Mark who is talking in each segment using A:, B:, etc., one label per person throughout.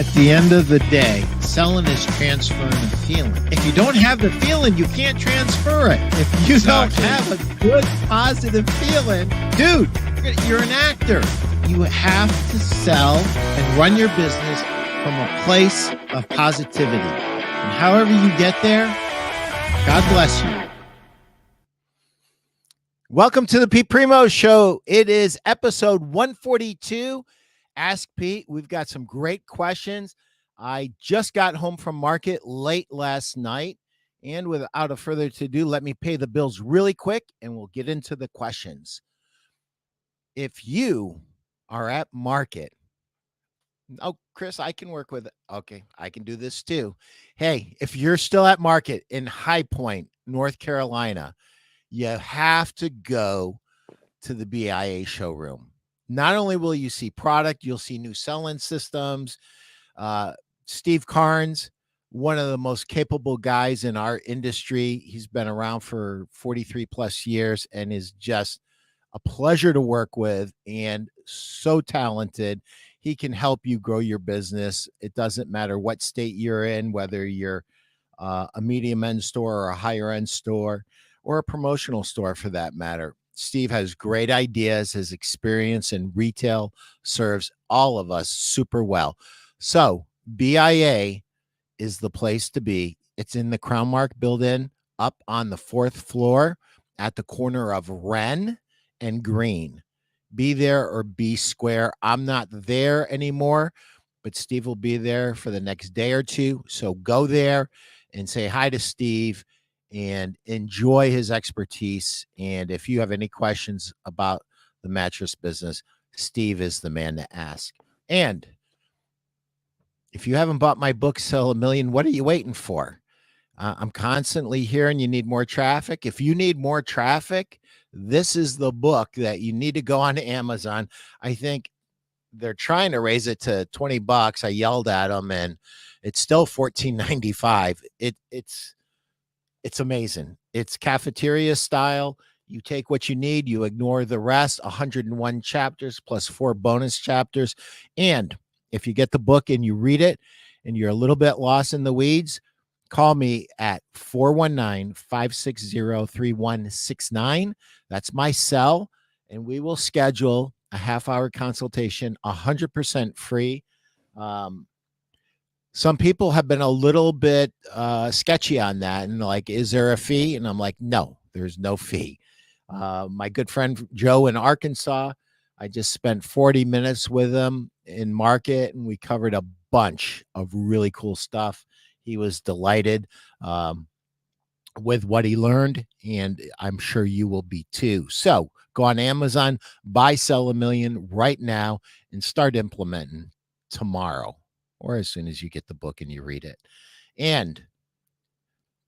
A: At the end of the day, selling is transferring a feeling. If you don't have the feeling, you can't transfer it. If you don't have a good, positive feeling, dude, you're an actor. You have to sell and run your business from a place of positivity. And however you get there, God bless you. Welcome to the Pete Primeau Show. It is episode 142. Ask Pete. We've got some great questions. I just got home from market late last night. And without a further ado, let me pay the bills really quick and we'll get into the questions. If you are at market, oh, Chris, I can work with it. Okay, I can do this too. Hey, if you're still at market in High Point, North Carolina, you have to go to the BIA showroom. Not only will you see product, you'll see new selling systems. Steve Carnes, one of the most capable guys in our industry. He's been around for 43 plus years and is just a pleasure to work with and so talented. He can help you grow your business. It doesn't matter what state you're in, whether you're a medium end store or a higher end store or a promotional store for that matter. Steve has great ideas. His experience in retail serves all of us super well. So BIA is the place to be. It's in the Crown Mark building up on the 4th floor at the corner of Wren and Green. Be there or be square. I'm not there anymore, but Steve will be there for the next day or two. So go there and say hi to Steve and enjoy his expertise. And if you have any questions about the mattress business, Steve is the man to ask. And if you haven't bought my book, Sell a Million, what are you waiting for? I'm constantly hearing you need more traffic. If you need more traffic, this is the book that you need to go on to Amazon. I think they're trying to raise it to $20. I yelled at them and it's still $14.95. It's amazing. It's cafeteria style. You take what you need, you ignore the rest. 101 chapters plus 4 bonus chapters. And if you get the book and you read it and you're a little bit lost in the weeds, call me at 419-560-3169. That's my cell. And we will schedule a half-hour consultation, 100% free. Some people have been a little bit sketchy on that and like, is there a fee? And I'm like, no, there's no fee. My good friend Joe in Arkansas, I just spent 40 minutes with him in market and we covered a bunch of really cool stuff. He was delighted with what he learned, and I'm sure you will be too. So go on Amazon, buy Sell a Million right now and start implementing tomorrow, or as soon as you get the book and you read it. And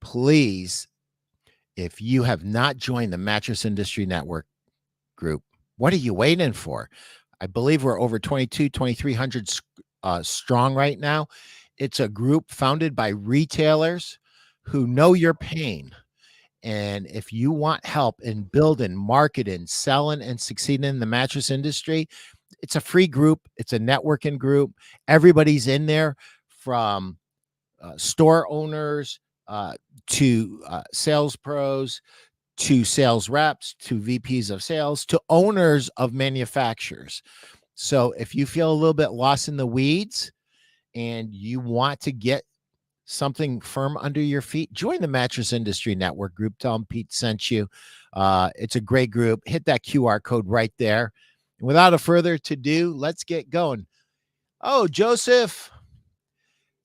A: please, if you have not joined the Mattress Industry Network group, what are you waiting for? I believe we're over 2,300 strong right now. It's a group founded by retailers who know your pain. And if you want help in building, marketing, selling, and succeeding in the mattress industry, it's a free group. It's a networking group. Everybody's in there from store owners to sales pros, to sales reps, to VPs of sales, to owners of manufacturers. So if you feel a little bit lost in the weeds and you want to get something firm under your feet, join the Mattress Industry Network group. Tell them Pete sent you. It's a great group. Hit that QR code right there. Without a further ado, let's get going. Oh, Joseph.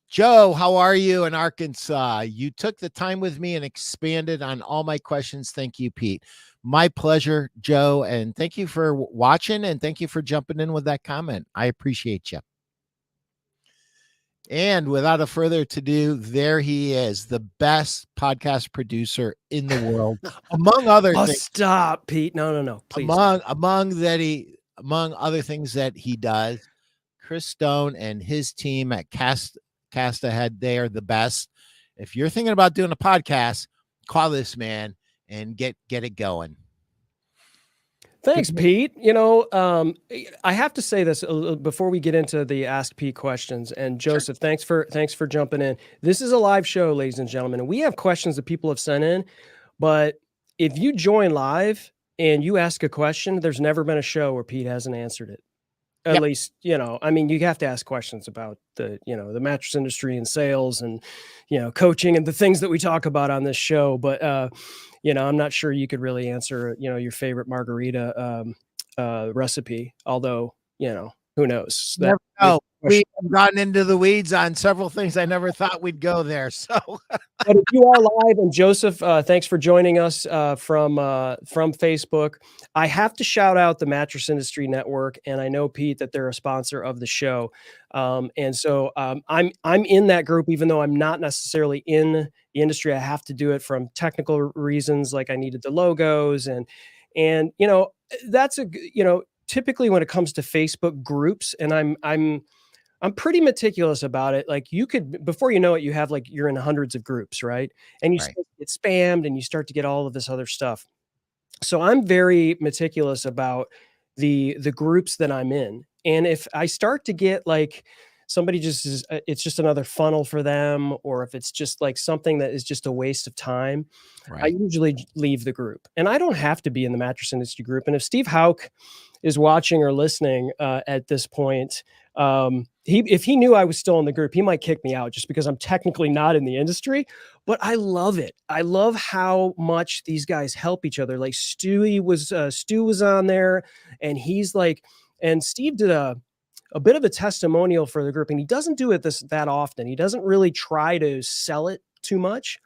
A: Joe, how are you in Arkansas? You took the time with me and expanded on all my questions. Thank you, Pete. My pleasure, Joe. And thank you for watching and thank you for jumping in with that comment. I appreciate you. And without a further ado, there he is, the best podcast producer in the world, among other things.
B: Stop, Pete. No, please.
A: Among other things that he does, Chris Stone and his team at Cast Ahead, they are the best. If you're thinking about doing a podcast, call this man and get it going.
B: Thanks, Pete. You know, I have to say this before we get into the Ask Pete questions. And Joseph, thanks for jumping in. This is a live show, ladies and gentlemen, and we have questions that people have sent in. But if you join live and you ask a question, there's never been a show where Pete hasn't answered it. At
A: Yep.
B: least, you know, I mean, you have to ask questions about the, you know, the mattress industry and sales and, you know, coaching and the things that we talk about on this show. But, you know, I'm not sure you could really answer, you know, your favorite margarita recipe, although, you know, who knows?
A: Never know. We have gotten into the weeds on several things I never thought we'd go there. So,
B: but if you are live, and Joseph, thanks for joining us from Facebook. I have to shout out the Mattress Industry Network, and I know, Pete, that they're a sponsor of the show. And so I'm in that group, even though I'm not necessarily in the industry. I have to do it from technical reasons, like I needed the logos, and you know, that's you know, typically when it comes to Facebook groups, and I'm pretty meticulous about it. Like you could, before you know it, you have like, you're in hundreds of groups, right? And you start to get spammed and you start to get all of this other stuff. So I'm very meticulous about the groups that I'm in. And if I start to get like somebody just is, it's just another funnel for them, or if it's just like something that is just a waste of time, I usually leave the group. And I don't have to be in the mattress industry group. And if Steve Hauk is watching or listening at this point, if he knew I was still in the group, he might kick me out just because I'm technically not in the industry, but I love it. I love how much these guys help each other. Like Stu was on there, and he's like, and Steve did a bit of a testimonial for the group, and he doesn't do it that often. He doesn't really try to sell it too much,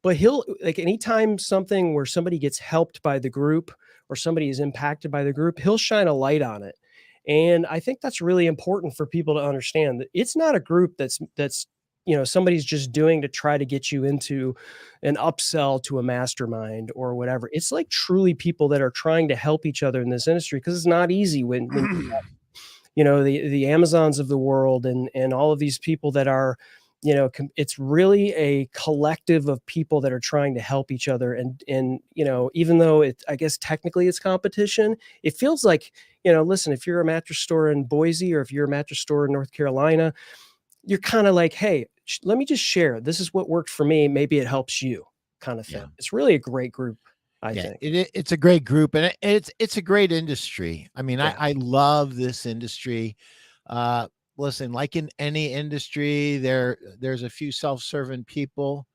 B: but he'll, like, anytime something where somebody gets helped by the group or somebody is impacted by the group, he'll shine a light on it. And I think that's really important for people to understand that it's not a group that's, you know, somebody's just doing to try to get you into an upsell to a mastermind or whatever. It's like truly people that are trying to help each other in this industry, because it's not easy when you know, the Amazons of the world and all of these people that are, you know, it's really a collective of people that are trying to help each other. And, you know, even though I guess technically it's competition, it feels like, you know, listen, if you're a mattress store in Boise, or if you're a mattress store in North Carolina, you're kind of like, hey, let me just share. This is what worked for me. Maybe it helps you, kind of thing. Yeah. It's really a great group, I think.
A: It's a great group, and it's a great industry. I mean, I love this industry. Listen, like in any industry, there's a few self-serving people.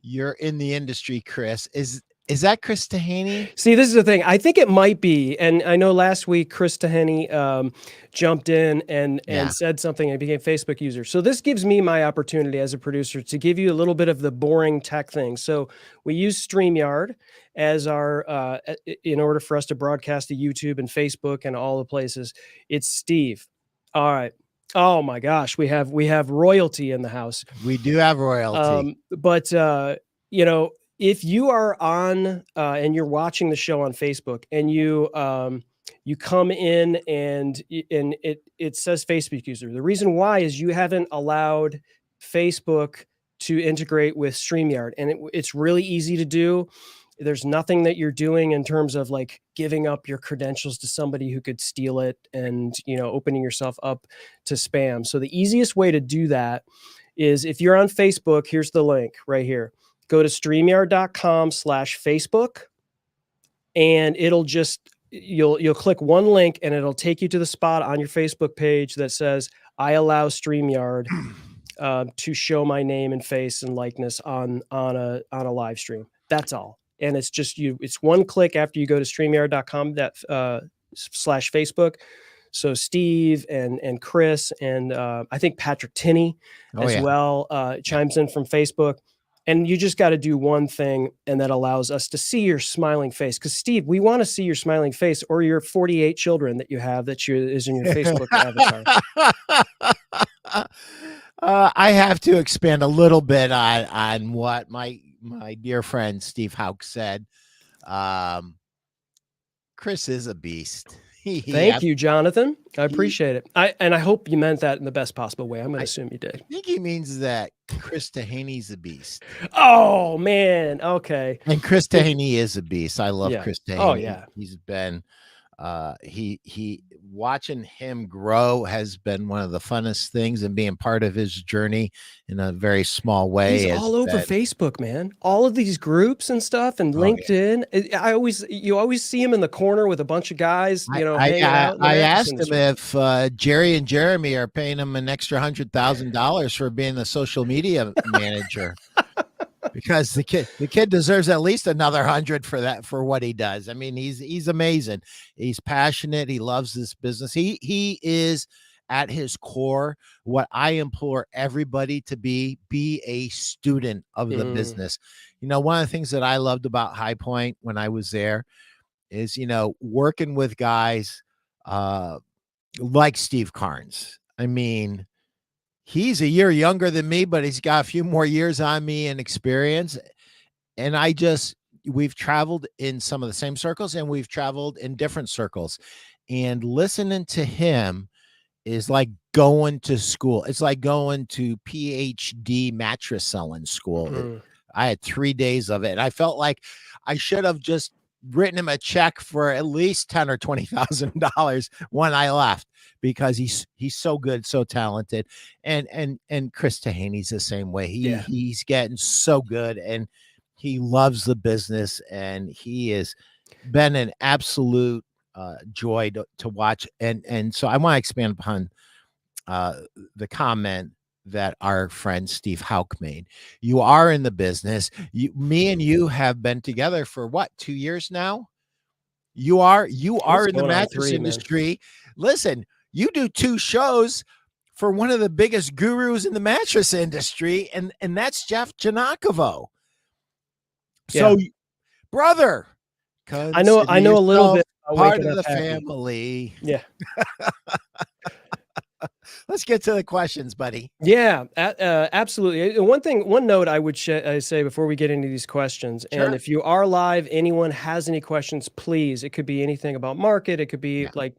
A: You're in the industry, Chris. Is that Chris Tahaney?
B: See, this is the thing. I think it might be. And I know last week, Chris Tahaney jumped in and said something and became a Facebook user. So this gives me my opportunity as a producer to give you a little bit of the boring tech thing. So we use StreamYard as our, in order for us to broadcast to YouTube and Facebook and all the places. It's Steve. All right. Oh my gosh. We have royalty in the house.
A: We do have royalty.
B: But you know, if you are on and you're watching the show on Facebook, and you come in and it says Facebook user, the reason why is you haven't allowed Facebook to integrate with StreamYard, and it's really easy to do. There's nothing that you're doing in terms of like giving up your credentials to somebody who could steal it, and, you know, opening yourself up to spam. So the easiest way to do that is, if you're on Facebook, here's the link right here. Go to StreamYard.com/Facebook, and it'll just, you'll click one link and it'll take you to the spot on your Facebook page that says, I allow StreamYard to show my name and face and likeness on a live stream. That's all. And it's just it's one click after you go to StreamYard.com/Facebook. So Steve and Chris and I think Patrick Tinney as well chimes in from Facebook. And you just got to do one thing, and that allows us to see your smiling face. Because Steve, we want to see your smiling face, or your 48 children that you have that is in your Facebook avatar.
A: I have to expand a little bit on what my dear friend Steve Hauk said. Chris is a beast.
B: Thank you, Jonathan. I
A: he,
B: appreciate it. I hope you meant that in the best possible way. I'm going to
A: I,
B: assume you
A: I
B: did.
A: think he means that Chris Tahaney's a beast.
B: Oh man. Okay.
A: And Chris
B: It,
A: Tahaney is a beast. I love
B: yeah.
A: Chris
B: Oh
A: Tahaney.
B: yeah.
A: He's been he watching him grow has been one of the funnest things, and being part of his journey in a very small
B: He's
A: way has
B: all over
A: been.
B: Facebook, man. All of these groups and stuff and
A: Oh yeah.
B: LinkedIn. You always see him in the corner with a bunch of guys, hanging out in the
A: I
B: mattress
A: asked him
B: industry.
A: if Jerry and Jeremy are paying him an extra $100,000 for being the social media manager, because the kid deserves at least another 100 for that, for what he does. I mean, he's amazing. He's passionate. He loves this business. He is at his core what I implore everybody to be a student of the
B: Mm,
A: business. One of the things that I loved about High Point when I was there is, working with guys uh like Steve Carnes. I mean, he's a year younger than me, but he's got a few more years on me in experience. And we've traveled in some of the same circles, and we've traveled in different circles. And listening to him is like going to school. It's like going to PhD mattress selling school.
B: mm.
A: I had 3 days of it. And I felt like I should have just written him a check for at least $10,000 or $20,000 when I left, because he's so good, so talented. And Chris Tahaney's the same way.
B: Yeah.
A: He's getting so good, and he loves the business, and he has been an absolute joy to watch. And so I want to expand upon uh, the comment that our friend Steve Hauk made. You are in the business. Me and you have been together for what, 2 years now? You are
B: It's
A: in the
B: going on
A: mattress
B: 3, man.
A: industry. Listen, you do 2 shows for one of the biggest gurus in the mattress industry, and that's Jeff Janakovo.
B: Yeah.
A: So, brother,
B: I know
A: consider
B: a little
A: yourself
B: bit about
A: part
B: waking
A: of
B: up
A: the
B: happy.
A: family.
B: Yeah.
A: Let's get to the questions, buddy.
B: Yeah, absolutely. One note I would say before we get into these questions, and
A: Sure.
B: if you are live, anyone has any questions, please. It could be anything about market. It could be
A: Yeah.
B: like,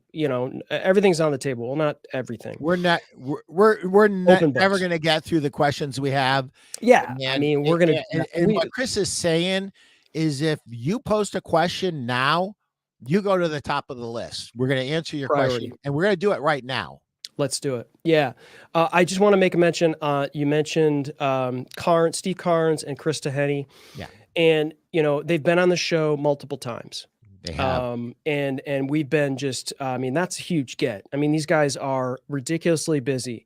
B: everything's on the table. Well, not everything.
A: We're
B: Open
A: never
B: books.
A: going to get through the questions we have.
B: Yeah, I
A: And
B: mean, we're
A: and,
B: gonna
A: and and what Chris is saying is, if you post a question now, you go to the top of the list. We're going to answer your
B: priority.
A: question, and we're going to do it right now.
B: Let's do it. Yeah. I just want to make a mention. You mentioned Steve Carnes and Chris Taheny.
A: Yeah,
B: And, they've been on the show multiple times.
A: they have.
B: And we've been just, I mean, that's a huge get. I mean, these guys are ridiculously busy.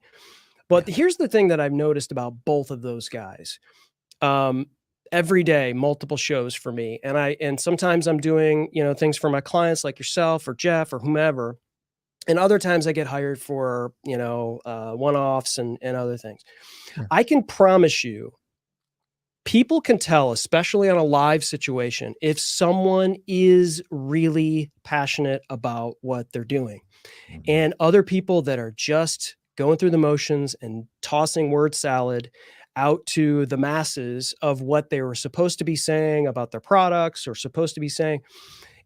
B: But
A: Yeah.
B: here's the thing that I've noticed about both of those guys. Every day, multiple shows for me. And sometimes I'm doing, things for my clients like yourself or Jeff or whomever. And other times I get hired for, one-offs and other things.
A: Sure.
B: I can promise you, people can tell, especially on a live situation, if someone is really passionate about what they're doing.
A: Mhm.
B: And other people that are just going through the motions and tossing word salad out to the masses of what they were supposed to be saying about their products or supposed to be saying.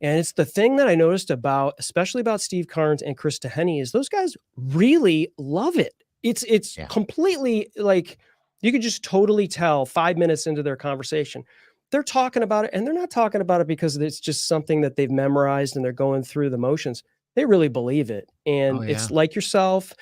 B: And it's the thing that I noticed especially about Steve Carnes and Chris Taheny, is those guys really love it. It's
A: Yeah.
B: completely like, you could just totally tell 5 minutes into their conversation, they're talking about it, and they're not talking about it because it's just something that they've memorized and they're going through the motions. They really believe it.
A: Oh
B: And
A: yeah.
B: it's like yourself,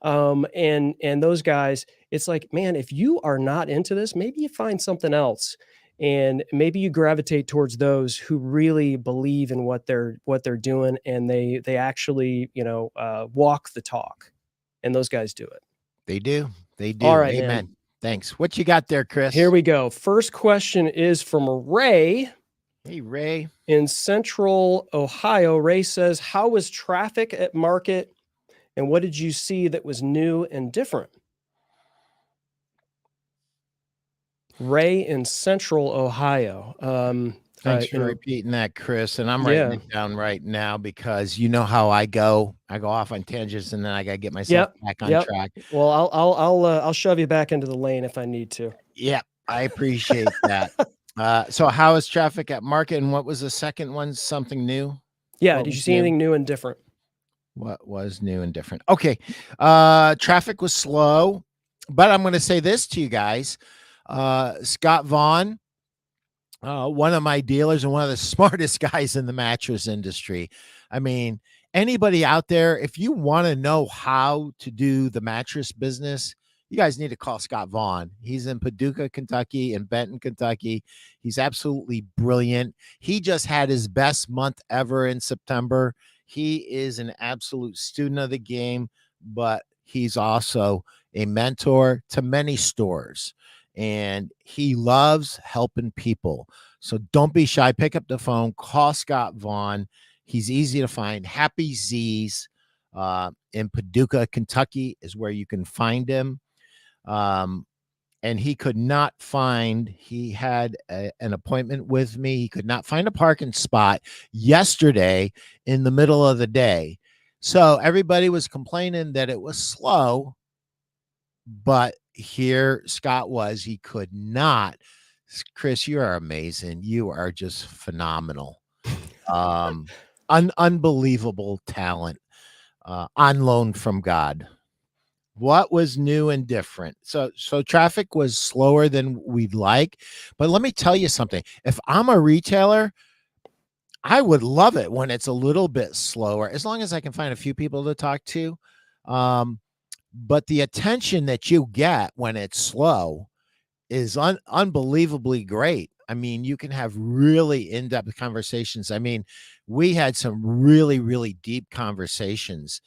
B: and those guys, it's like, man, if you are not into this, maybe you find something else. And maybe you gravitate towards those who really believe in what they're doing, and they actually, walk the talk. And those guys do it.
A: They do. They
B: All
A: do.
B: right, man.
A: Amen. Thanks. What you got there,
B: Here
A: Chris?
B: we go. First question is from Ray
A: Hey, Ray.
B: in Central Ohio. Ray says, "How was traffic at market, and what did you see that was new and different?" Ray in Central Ohio.
A: Thanks for repeating that, Chris. And I'm writing
B: Yeah.
A: it down right now, because you know how I go. I go off on tangents, and then I gotta get myself back on track.
B: Well, I'll shove you back into the lane if I need to.
A: Yeah, I appreciate that. So how is traffic at market, and what was the second one? Something new?
B: Yeah.
A: What
B: Did you
A: was
B: see anything new and different?
A: What was new and different? Okay. Traffic was slow, but I'm going to say this to you guys. Scott Vaughn, one of my dealers and one of the smartest guys in the mattress industry. I mean, anybody out there, if you want to know how to do the mattress business, you guys need to call Scott Vaughn. He's in Paducah, Kentucky, and Benton, Kentucky. He's absolutely brilliant. He just had his best month ever in September. He is an absolute student of the game, but he's also a mentor to many stores, and he loves helping people. So don't be shy. Pick up the phone, call Scott Vaughn. He's easy to find. Happy Z's in Paducah, Kentucky is where you can find him. Um, and he could not find, he had an appointment with me. He could not find a parking spot yesterday in the middle of the day. So everybody was complaining that it was slow, but here Scott was, he could not. Chris, you are amazing. You are just phenomenal. Um, unbelievable talent, on loan from God. What was new and different? So traffic was slower than we'd like, but let me tell you something. If I'm a retailer, I would love it when it's a little bit slower, as long as I can find a few people to talk to. Um, but the attention that you get when it's slow is unbelievably great. I mean, you can have really in-depth conversations. I mean, we had some really, really deep conversations.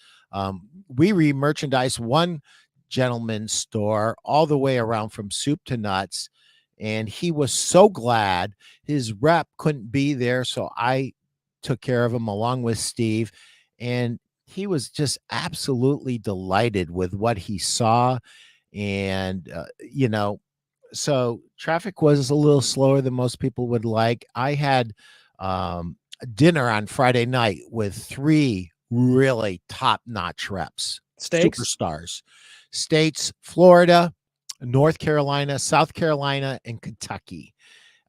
A: We re-merchandised one gentleman's store all the way around from soup to nuts, and he was so glad his rep couldn't be there, so I took care of him along with Steve, and he was just absolutely delighted with what he saw. And so traffic was a little slower than most people would like. I had dinner on Friday night with three really top-notch reps,
B: Steaks?
A: superstars, states: Florida, North Carolina, South Carolina, and Kentucky.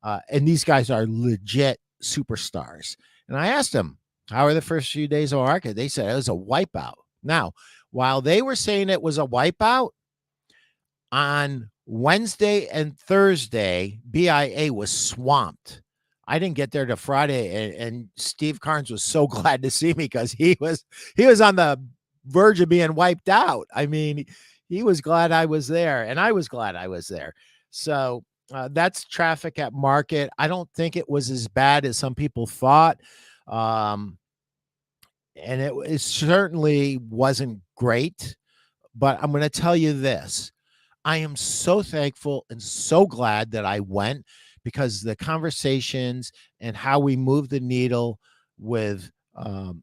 A: And these guys are legit superstars. And I asked them, how are the first few days of market? They said it was a wipeout. Now, while they were saying it was a wipeout, on Wednesday and Thursday, BIA was swamped. I didn't get there to Friday, and Steve Carnes was so glad to see me because he was on the verge of being wiped out. I mean, he was glad I was there, and I was glad I was there. So that's traffic at market. I don't think it was as bad as some people thought, and it certainly wasn't great. But I'm going to tell you this. I am so thankful and so glad that I went, because the conversations and how we moved the needle with a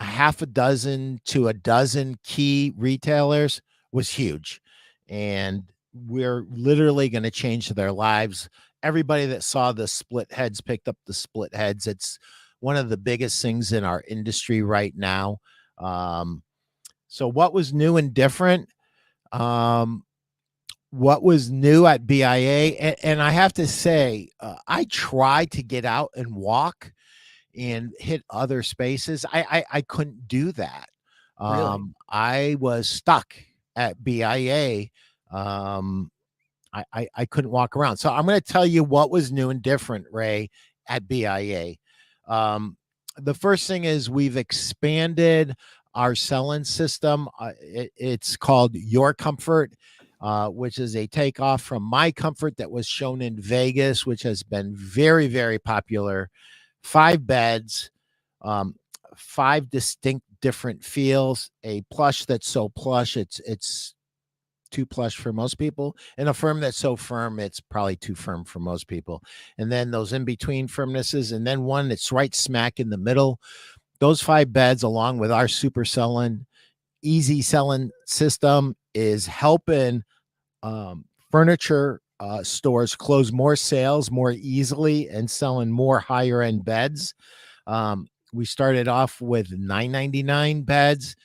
A: half a dozen to a dozen key retailers was huge. And we're literally going to change their lives. Everybody that saw the split heads picked up the split heads. It's one of the biggest things in our industry right now. So what was new and different? What was new at BIA? And I have to say, I tried to get out and walk and hit other spaces. I couldn't do that.
B: Really?
A: I was stuck at BIA. I couldn't walk around. So I'm going to tell you what was new and different, Ray, at BIA. The first thing is we've expanded our selling system. It's called Your Comfort, which is a takeoff from My Comfort that was shown in Vegas, which has been very, very popular. 5 beds, 5 distinct different feels. A plush that's so plush, it's too plush for most people, and a firm that's so firm it's probably too firm for most people. And then those in between firmnesses, and then one that's right smack in the middle. Those 5 beds, along with our super selling, easy selling system, is helping furniture stores close more sales more easily and selling more higher end beds. We started off with $9.99 beds,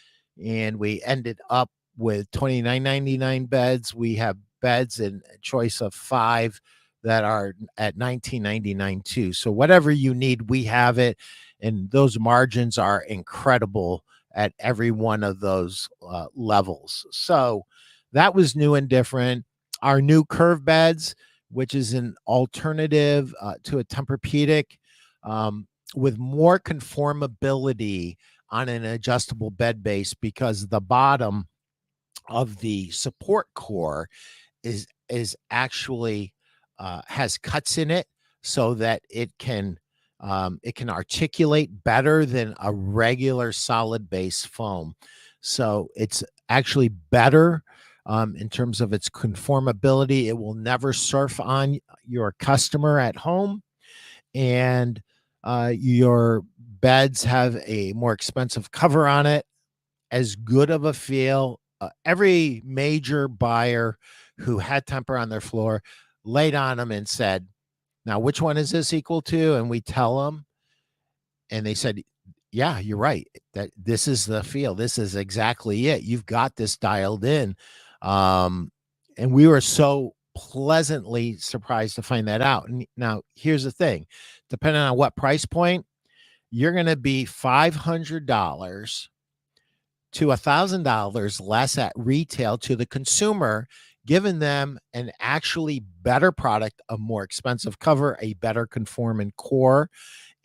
A: and we ended up with $29.99 beds. We have beds in a choice of 5 that are at $19.99 too. So whatever you need, we have it, and those margins are incredible at every one of those levels. So that was new and different. Our new curve beds, which is an alternative to a Tempur-Pedic, with more conformability on an adjustable bed base, because the bottom of the support core is actually has cuts in it, so that it can articulate better than a regular solid base foam. So it's actually better in terms of its conformability. It will never surf on your customer at home, and your beds have a more expensive cover on it, as good of a feel. Every major buyer who had Tempur on their floor laid on them and said, "Now, which one is this equal to?" And we tell them, and they said, "Yeah, you're right. That this is the feel. This is exactly it. You've got this dialed in." Um, and we were so pleasantly surprised to find that out. And now, here's the thing: depending on what price point, you're going to be $500 to $1,000 less at retail to the consumer, giving them an actually better product, a more expensive cover, a better conforming core,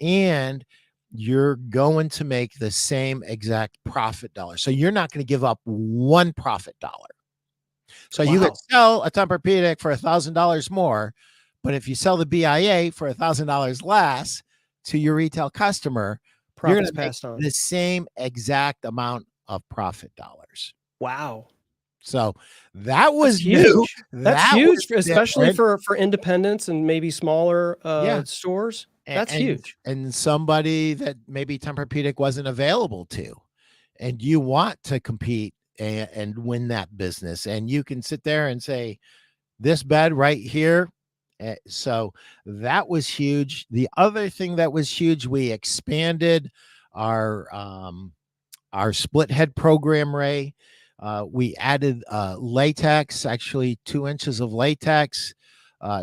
A: and you're going to make the same exact profit dollar. So you're not going to give up one profit dollar. So you could
B: Wow.
A: sell a Tempur-Pedic for $1,000 more, but if you sell the BIA for $1,000 less to your retail customer, you're going
B: Profits
A: to make
B: passed on.
A: the same exact amount of profit dollars.
B: Wow.
A: So that was
B: That's
A: new.
B: huge. That's
A: That was
B: huge, especially
A: different.
B: for independents and maybe smaller
A: Yeah.
B: stores. That's
A: And
B: huge.
A: and somebody that maybe Tempur-Pedic wasn't available to, and you want to compete and win that business, and you can sit there and say, this bed right here. So that was huge. The other thing that was huge, we expanded our split head program, Ray. We added latex, actually 2 inches of latex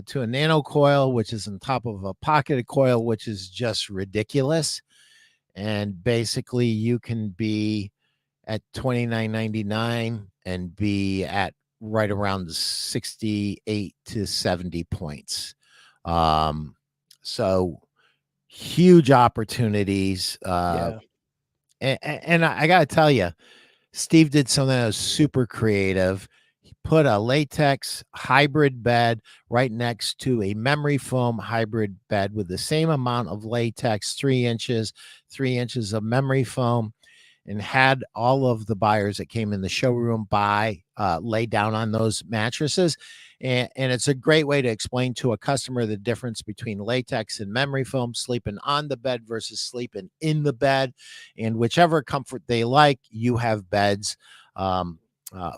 A: to a nano coil, which is on top of a pocketed coil, which is just ridiculous. And basically, you can be at $29.99 and be at right around 68 to 70 points. So huge opportunities.
B: Yeah.
A: And I got to tell you, Steve did something that was super creative. He put a latex hybrid bed right next to a memory foam hybrid bed with the same amount of latex, 3 inches, 3 inches of memory foam, and had all of the buyers that came in the showroom lay down on those mattresses. And it's a great way to explain to a customer the difference between latex and memory foam, sleeping on the bed versus sleeping in the bed. And whichever comfort they like, you have beds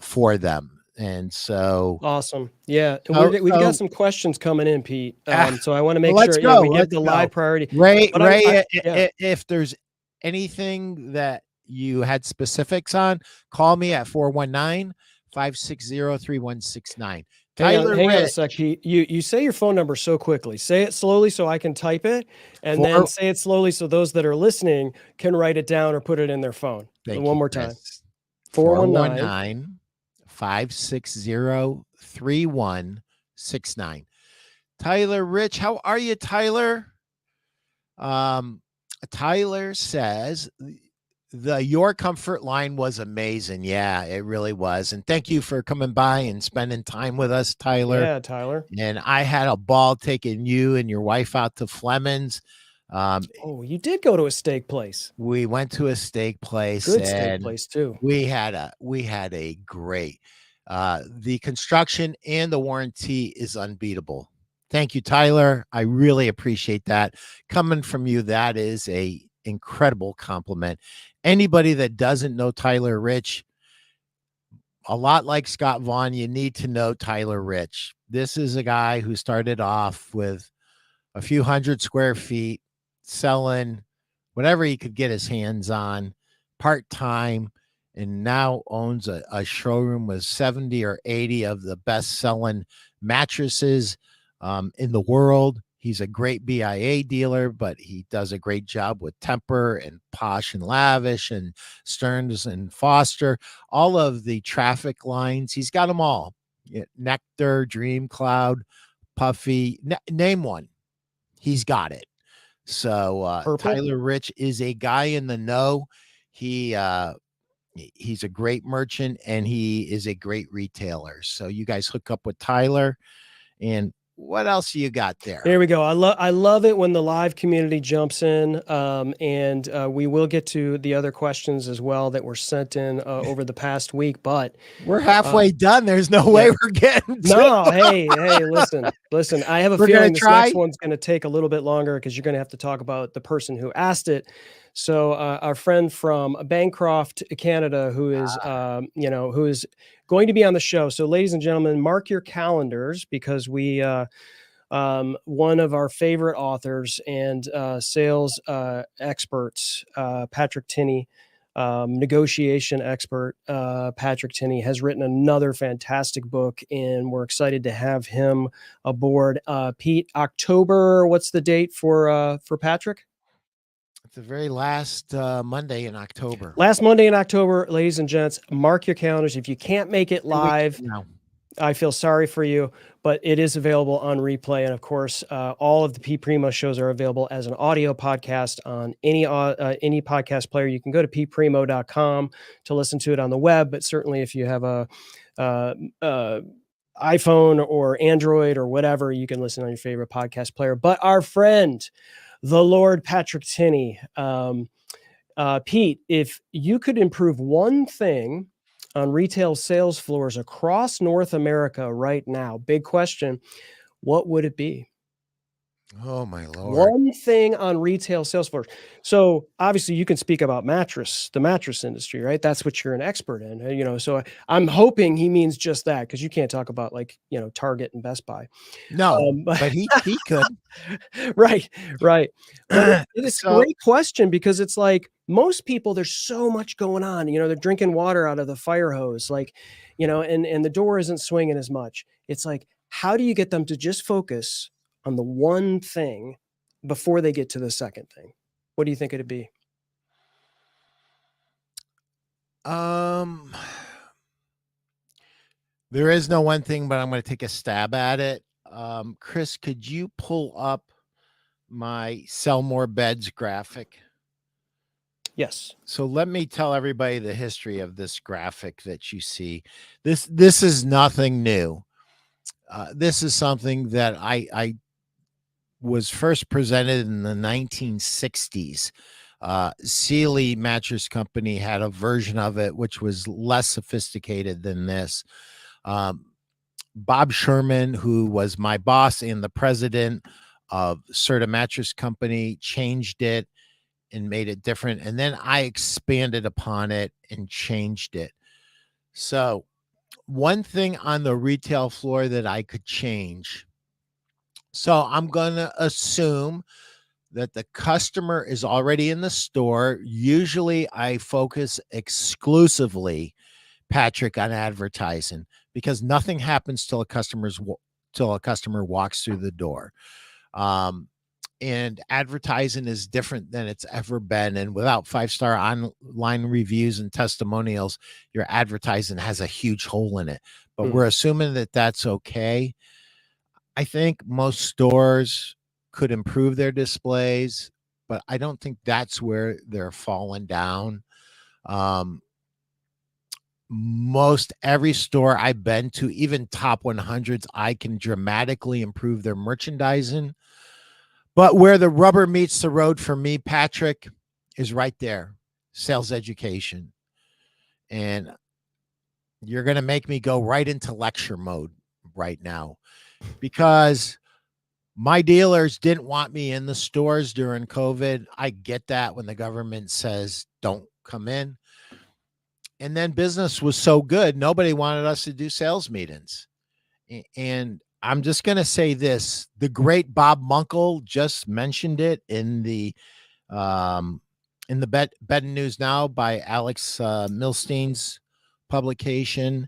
A: for them. And so,
B: Awesome. Yeah. And
A: so,
B: we've got
A: so
B: some questions coming in, Pete.
A: ah,
B: So I want to
A: well,
B: make
A: let's
B: sure,
A: go.
B: we give
A: Let's
B: the
A: go.
B: live priority.
A: Ray,
B: But yeah.
A: if there's anything that you had specifics on, call me at 419-560-3169.
B: Hang
A: Tyler
B: on a
A: Rich,
B: sec, Pete. You say your phone number so quickly. Say it slowly so I can type it, and then
A: four,
B: say it slowly so those that are listening can write it down or put it in their phone.
A: thank
B: One
A: you,
B: more time.
A: Chris.
B: 419.
A: 419-560-3169. Tyler Rich, how are you, Tyler? Tyler says your comfort line was amazing. Yeah, it really was. And thank you for coming by and spending time with us, Tyler.
B: Yeah, Tyler.
A: And I had a ball taking you and your wife out to Fleming's.
B: Oh, you did go to a steak place.
A: We went to a steak place.
B: Good steak place too.
A: We had a great the construction and the warranty is unbeatable. Thank you, Tyler. I really appreciate that. Coming from you, that is a incredible compliment. Anybody that doesn't know Tyler Rich, a lot like Scott Vaughn, you need to know Tyler Rich. This is a guy who started off with a few hundred square feet, selling whatever he could get his hands on part-time, and now owns a showroom with 70 or 80 of the best-selling mattresses in the world. He's a great BIA dealer, but he does a great job with Temper and Posh and Lavish and Stearns and Foster, all of the traffic lines. He's got them all. Nectar, Dream Cloud, Puffy, name one. He's got it. So
B: Purple.
A: Tyler Rich is a guy in the know. He's a great merchant and he is a great retailer. So you guys hook up with Tyler. And what else you got there?
B: There we go. I love it when the live community jumps in, and we will get to the other questions as well that were sent in over the past week. But
A: we're halfway done. There's no way we're getting to.
B: No, hey, listen. I have a feeling this next one's going to take a little bit longer because you're going to have to talk about the person who asked it. So our friend from Bancroft, Canada, who is who is going to be on the show. So, ladies and gentlemen, mark your calendars because we. One of our favorite authors and sales experts, Patrick Tinney, negotiation expert, Patrick Tinney, has written another fantastic book, and we're excited to have him aboard. Pete, October, what's the date for Patrick?
A: It's the very last Monday in October.
B: Last Monday in October, ladies and gents, mark your calendars. If you can't make it live, I feel sorry for you, but it is available on replay. And of course, all of the Pete Primeau shows are available as an audio podcast on any podcast player. You can go to peteprimeau.com to listen to it on the web, but certainly if you have a iPhone or Android or whatever, you can listen on your favorite podcast player. But our friend, the Lord Patrick Tinney, Pete, if you could improve one thing on retail sales floors across North America right now, big question, what would it be?
A: Oh, my Lord.
B: One thing on retail sales floors. So obviously you can speak about the mattress industry, right? That's what you're an expert in, so I'm hoping he means just that because you can't talk about Target and Best Buy.
A: No, but he could.
B: Right. But it's a great question because it's like most people, there's so much going on, they're drinking water out of the fire hose, and the door isn't swinging as much. It's like, how do you get them to just focus on the one thing before they get to the second thing? What do you think it'd be?
A: There is no one thing, but I'm going to take a stab at it. Chris, could you pull up my sell more beds graphic?
B: Yes.
A: So let me tell everybody the history of this graphic that you see. This is nothing new. This is something that I was first presented in the 1960s. Sealy Mattress Company had a version of it, which was less sophisticated than this. Bob Sherman, who was my boss and the president of Serta Mattress Company, changed it and made it different. And then I expanded upon it and changed it. So one thing on the retail floor that I could change. So I'm going to assume that the customer is already in the store. Usually I focus exclusively, Patrick, on advertising because nothing happens till a customer walks through the door. And advertising is different than it's ever been. And without 5-star online reviews and testimonials, your advertising has a huge hole in it. But we're assuming that that's okay. I think most stores could improve their displays, but I don't think that's where they're falling down. Most every store I've been to, even top 100s, I can dramatically improve their merchandising. But where the rubber meets the road for me, Patrick, is right there. Sales education. And you're going to make me go right into lecture mode right now because my dealers didn't want me in the stores during COVID. I get that when the government says don't come in. And then business was so good, nobody wanted us to do sales meetings. And I'm just going to say this. The great Bob Munkle just mentioned it in the Bed and News Now by Alex Milstein's publication.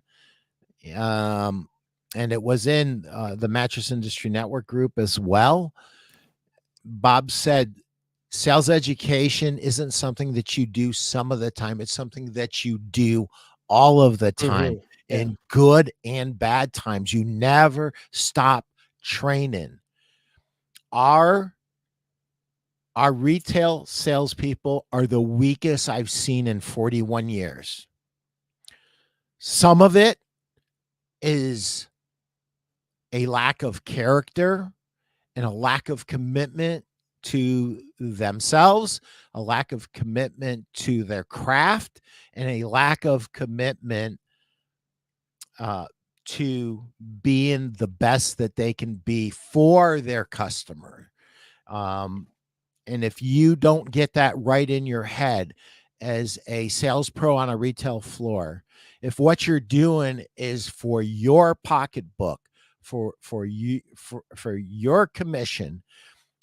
A: And it was in the Mattress Industry Network group as well. Bob said sales education isn't something that you do some of the time. It's something that you do all of the time
B: Yeah.
A: in good and bad times. You never stop training. Our our retail salespeople are the weakest I've seen in 41 years. Some of it is a lack of character and a lack of commitment to themselves, a lack of commitment to their craft, and a lack of commitment uh, to being the best that they can be for their customer. Um, and if you don't get that right in your head as a sales pro on a retail floor, if what you're doing is for your pocketbook, for your commission,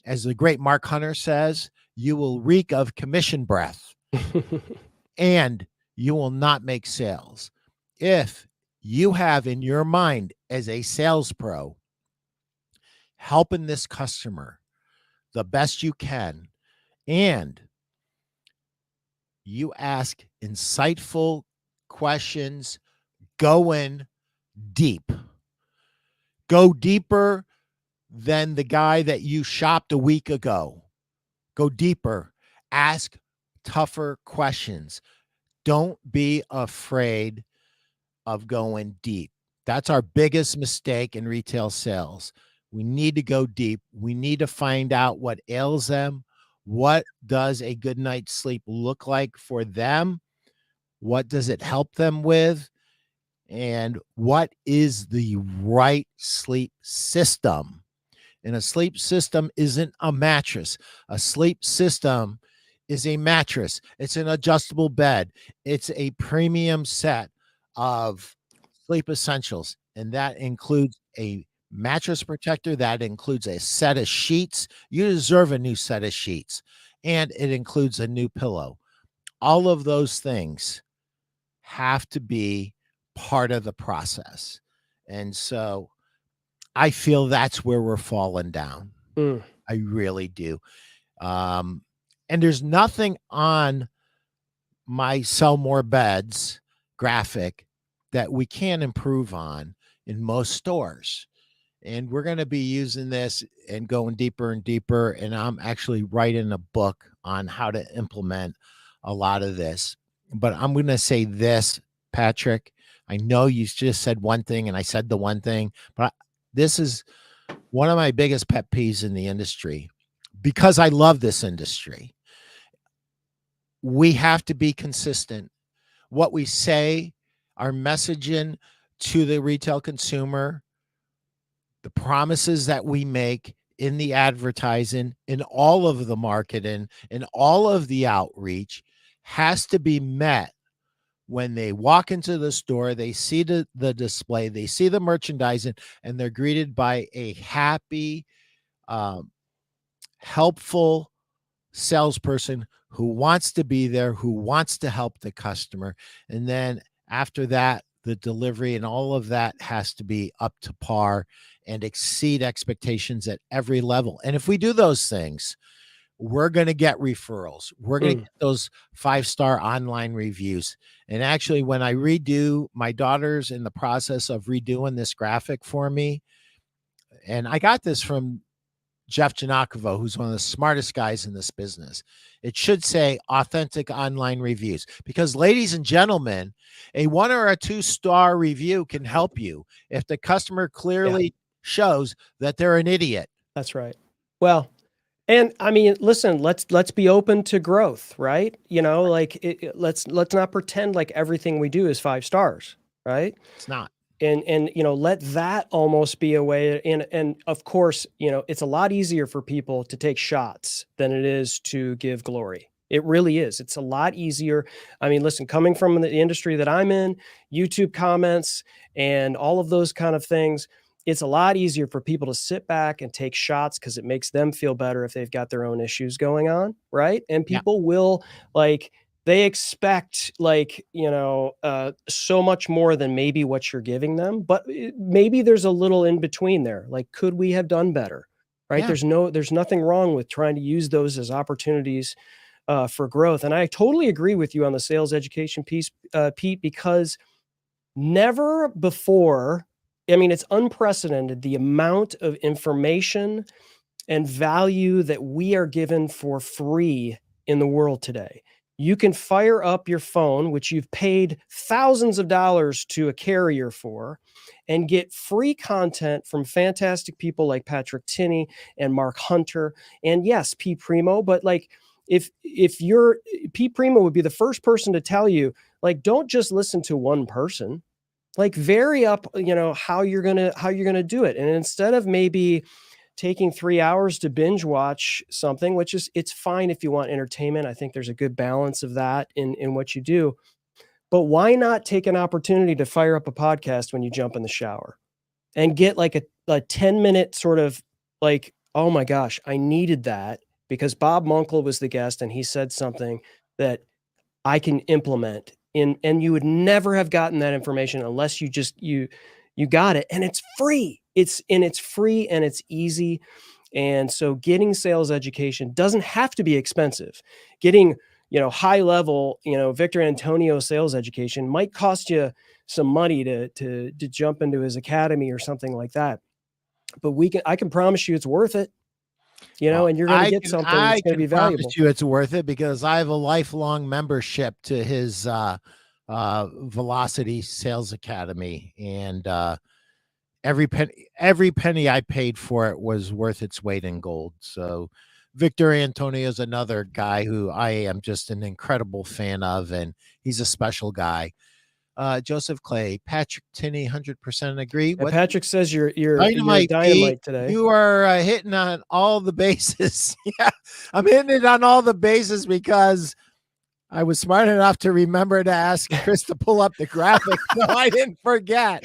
A: as the great Mark Hunter says, you will reek of commission breath and you will not make sales. If you have in your mind as a sales pro helping this customer the best you can, and you ask insightful questions, going deep, go deeper than the guy that you shopped a week ago. Go deeper, ask tougher questions. Don't be afraid of going deep. That's our biggest mistake in retail sales. We need to go deep. We need to find out what ails them. What does a good night's sleep look like for them? What does it help them with? And what is the right sleep system? And a sleep system isn't a mattress. A sleep system is a mattress. It's an adjustable bed. It's a premium set of sleep essentials. And that includes a mattress protector, that includes a set of sheets. You deserve a new set of sheets. And it includes a new pillow. All of those things have to be part of the process. And so I feel that's where we're falling down. I really do. Um, and there's nothing on my Sell More Beds graphic that we can improve on in most stores. And we're going to be using this and going deeper and deeper. And I'm actually writing a book on how to implement a lot of this. But I'm going to say this, Patrick. I know you just said one thing and I said the one thing, but this is one of my biggest pet peeves in the industry because I love this industry. We have to be consistent. What we say, our messaging to the retail consumer, the promises that we make in the advertising, in all of the marketing, in all of the outreach has to be met when they walk into the store, they see the display, they see the merchandising, and they're greeted by a happy, um, helpful salesperson who wants to be there, who wants to help the customer. And then after that, the delivery and all of that has to be up to par and exceed expectations at every level. And if we do those things, we're going to get referrals. We're going to get those 5-star online reviews. And actually, when I redo, my daughter's in the process of redoing this graphic for me. And I got this from Jeff Janakovo, who's one of the smartest guys in this business. It should say authentic online reviews because, ladies and gentlemen, a 1 or a 2-star review can help you if the customer clearly shows that they're an idiot.
B: That's right. Well, and I mean, listen, let's be open to growth, right? You know, like let's not pretend like everything we do is 5 stars, right?
A: It's not.
B: And you know, let that almost be a way. And of course, you know, it's a lot easier for people to take shots than it is to give glory. It really is. It's a lot easier. I mean, listen, coming from the industry that I'm in, YouTube comments and all of those kind of things, it's a lot easier for people to sit back and take shots because it makes them feel better if they've got their own issues going on, right? And people will like they expect like, you know, so much more than maybe what you're giving them, but maybe there's a little in between there. Like, could we have done better? right?
A: Yeah.
B: There's nothing wrong with trying to use those as opportunities for growth. And I totally agree with you on the sales education piece, Pete, because never before, I mean, it's unprecedented the amount of information and value that we are given for free in the world today. You can fire up your phone, which you've paid thousands of dollars to a carrier for, and get free content from fantastic people like Patrick Tinney and Mark Hunter. And yes, Pete Primeau, but like if you're Pete Primeau would be the first person to tell you, like, don't just listen to one person. Like vary up, how you're gonna do it. And instead of maybe taking 3 hours to binge watch something, which is it's fine if you want entertainment. I think there's a good balance of that in what you do. But why not take an opportunity to fire up a podcast when you jump in the shower and get like a 10-minute sort of like, oh my gosh, I needed that because Bob Munkle was the guest and he said something that I can implement in, and you would never have gotten that information unless you got it, and it's free. It's free and it's easy. And so getting sales education doesn't have to be expensive. Getting, high level, Victor Antonio sales education might cost you some money to jump into his academy or something like that. But I can promise you it's worth it. And you're going to get something that's going to be valuable.
A: Promise you it's worth it because I have a lifelong membership to his Velocity Sales Academy, and every penny I paid for it was worth its weight in gold. So Victor Antonio is another guy who I am just an incredible fan of, and he's a special guy. Joseph Clay, Patrick Tinney, 100% agree.
B: What Patrick says you're
A: dynamite
B: today.
A: You are hitting on all the bases. Yeah, I'm hitting it on all the bases because I was smart enough to remember to ask Chris to pull up the graphic, so I didn't forget.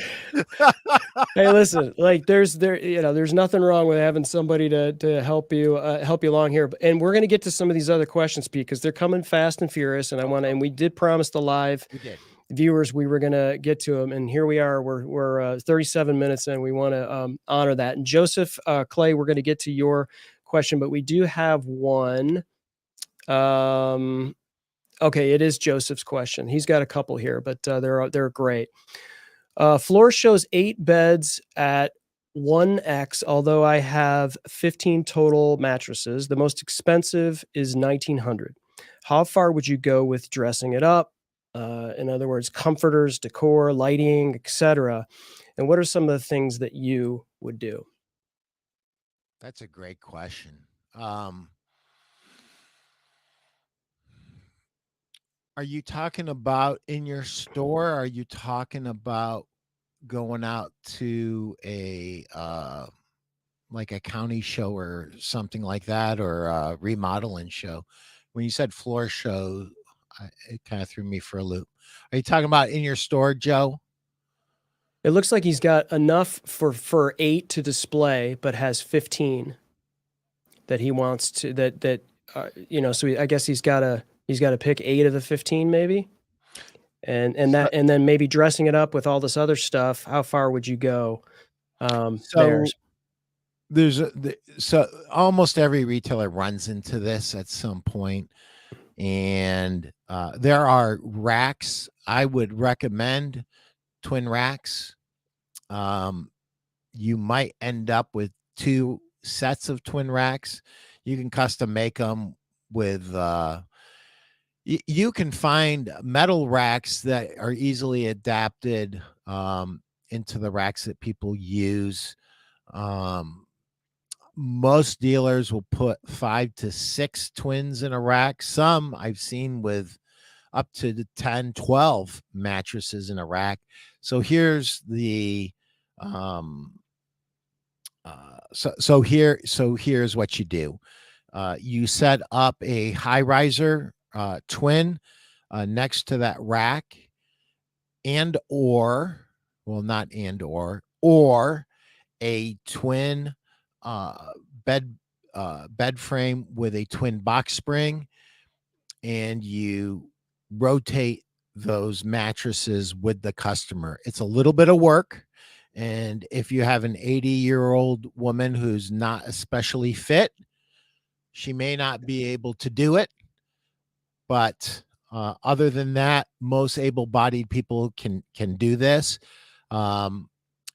B: Hey, listen, like there's nothing wrong with having somebody to help you along here. And we're going to get to some of these other questions, Pete, because they're coming fast and furious. And we did promise the live viewers we were going to get to them, and here we are. We're 37 minutes in. We want to honor that. And Joseph Clay, we're going to get to your question, but we do have one. Okay, it is Joseph's question. He's got a couple here, but they're great. Floor shows 8 beds at 1X, although I have 15 total mattresses. The most expensive is $1,900. How far would you go with dressing it up? In other words, comforters, decor, lighting, etc. And what are some of the things that you would do?
A: That's a great question. Are you talking about in your store? Are you talking about going out to a like a county show or something like that, or a remodeling show? When you said floor show, it kind of threw me for a loop. Are you talking about in your store, Joe?
B: It looks like he's got enough for 8 to display, but has 15 that he wants to So I guess he's got to pick 8 of the 15 maybe, and then maybe dressing it up with all this other stuff. How far would you go?
A: So almost every retailer runs into this at some point, and there are racks. I would recommend twin racks. You might end up with 2 sets of twin racks. You can custom make them with you can find metal racks that are easily adapted into the racks that people use. Most dealers will put 5 to 6 twins in a rack. Some I've seen with up to the 10, 12 mattresses in a rack. So here's the here's what you do. You set up a high riser twin next to that rack, or a twin bed frame with a twin box spring, and you rotate those mattresses with the customer. It's a little bit of work, And if you have an 80-year-old woman who's not especially fit, she may not be able to do it. But other than that, most able-bodied people can do this. Um,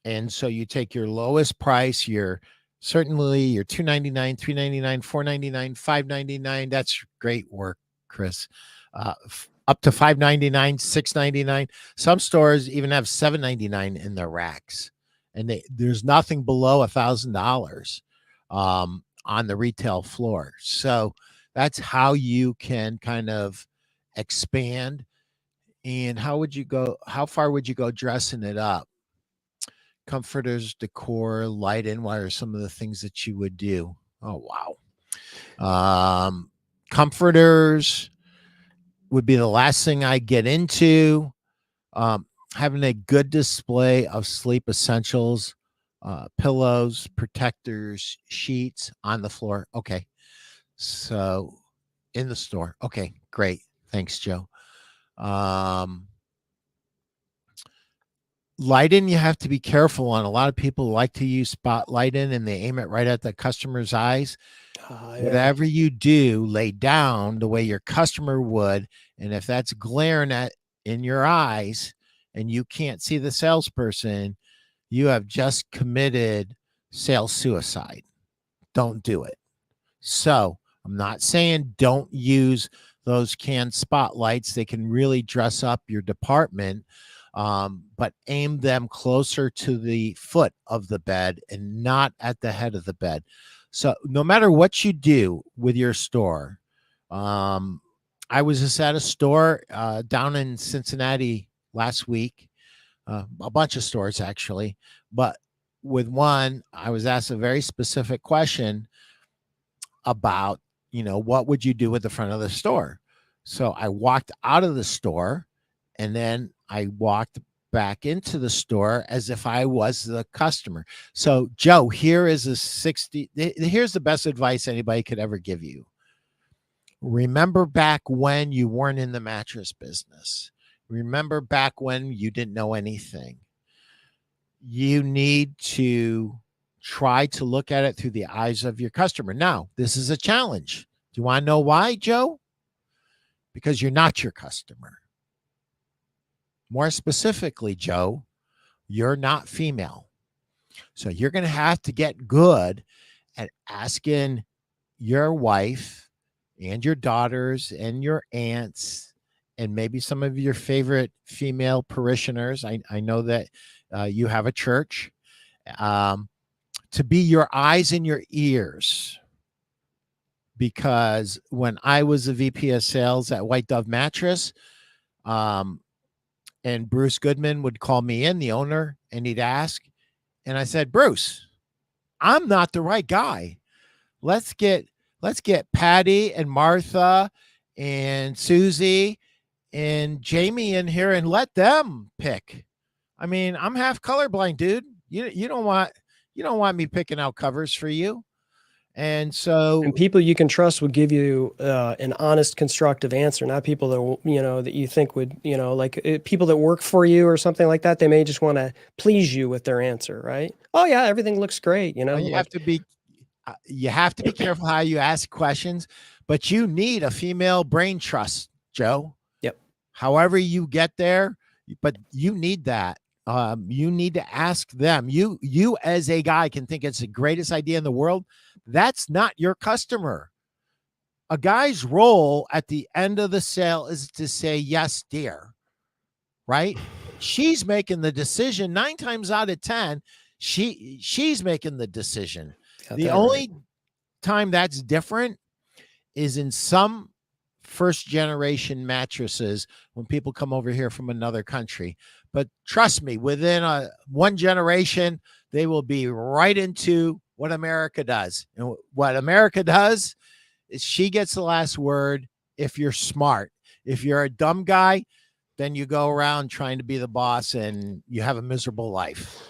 A: and so you take your lowest price, your certainly your $2.99, $3.99, $4.99, $5.99. That's great work, Chris. Up to $5.99, $6.99. Some stores even have $7.99 in their racks, and there's nothing below $1,000 on the retail floor. So that's how you can kind of expand. And how far would you go dressing it up? Comforters, decor, lighting, what are some of the things that you would do? Oh, wow. Comforters would be the last thing I get into. Having a good display of sleep essentials, pillows, protectors, sheets on the floor. Okay. So in the store. Okay, great. Thanks, Joe. Lighting, you have to be careful on. A lot of people like to use spotlighting and they aim it right at the customer's eyes.
B: Yeah.
A: Whatever you do, lay down the way your customer would. And if that's glaring at in your eyes and you can't see the salesperson, you have just committed sales suicide. Don't do it. So I'm not saying don't use those canned spotlights. They can really dress up your department, but aim them closer to the foot of the bed and not at the head of the bed. So no matter what you do with your store, I was just at a store down in Cincinnati last week, a bunch of stores actually, but with one, I was asked a very specific question about, what would you do with the front of the store? So I walked out of the store and then I walked back into the store as if I was the customer. So Joe, here's the best advice anybody could ever give you. Remember back when you weren't in the mattress business. Remember back when you didn't know anything. You need to try to look at it through the eyes of your customer. Now, this is a challenge. Do you want to know why, Joe? Because you're not your customer. More specifically, Joe, you're not female. So you're going to have to get good at asking your wife and your daughters and your aunts and maybe some of your favorite female parishioners. I know that you have a church. To be your eyes and your ears. Because when I was a VP of sales at White Dove Mattress, and Bruce Goodman would call me in, the owner, and he'd ask, and I said, Bruce, I'm not the right guy. Let's get Patty and Martha and Susie and Jamie in here and let them pick. I mean, I'm half colorblind, dude. You don't want me picking out covers for you. And
B: people you can trust would give you an honest, constructive answer, not people that, that you think would, people that work for you or something like that. They may just want to please you with their answer, right? Oh yeah, everything looks great.
A: You have to be careful how you ask questions, but you need a female brain trust, Joe.
B: Yep.
A: However you get there, but you need that. You need to ask them. You as a guy can think it's the greatest idea in the world. That's not your customer. A guy's role at the end of the sale is to say, yes, dear, right? She's making the decision 9 times out of 10. She's making the decision. The only time that's different is in some first generation mattresses when people come over here from another country. But trust me, within one generation, they will be right into what America does. And what America does is she gets the last word if you're smart. If you're a dumb guy, then you go around trying to be the boss and you have a miserable life.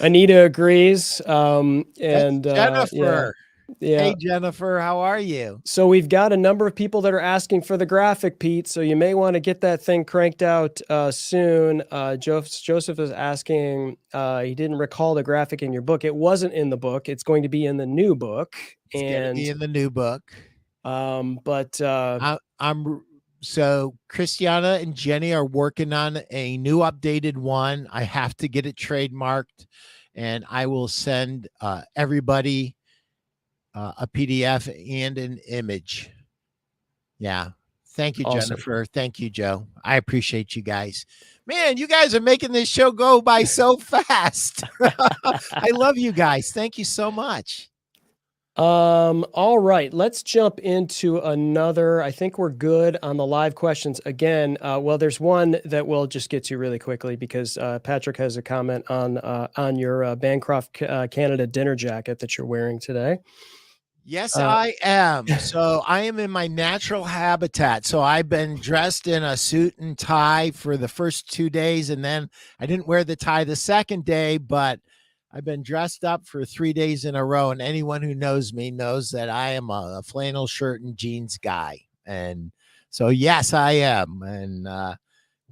B: Anita agrees. And
A: Jennifer.
B: Yeah.
A: Hey, Jennifer, how are you?
B: So we've got a number of people that are asking for the graphic, Pete. So you may want to get that thing cranked out soon. Joseph is asking, he didn't recall the graphic in your book. It wasn't in the book. It's going to be in the new book.
A: It's going to be in the new book.
B: But
A: so Christiana and Jenny are working on a new updated one. I have to get it trademarked, and I will send everybody a PDF and an image. Yeah. Thank you,
B: awesome.
A: Jennifer. Thank you, Joe. I appreciate you guys. Man, you guys are making this show go by so fast. I love you guys. Thank you so much.
B: All right, let's jump into another. I think we're good on the live questions again. Well, there's one that we'll just get to really quickly because Patrick has a comment on your Bancroft Canada dinner jacket that you're wearing today.
A: Yes, I am. So I am in my natural habitat. So I've been dressed in a suit and tie for the first 2 days, and then I didn't wear the tie the second day, but I've been dressed up for 3 days in a row. And anyone who knows me knows that I am a flannel shirt and jeans guy. And so, yes, I am. And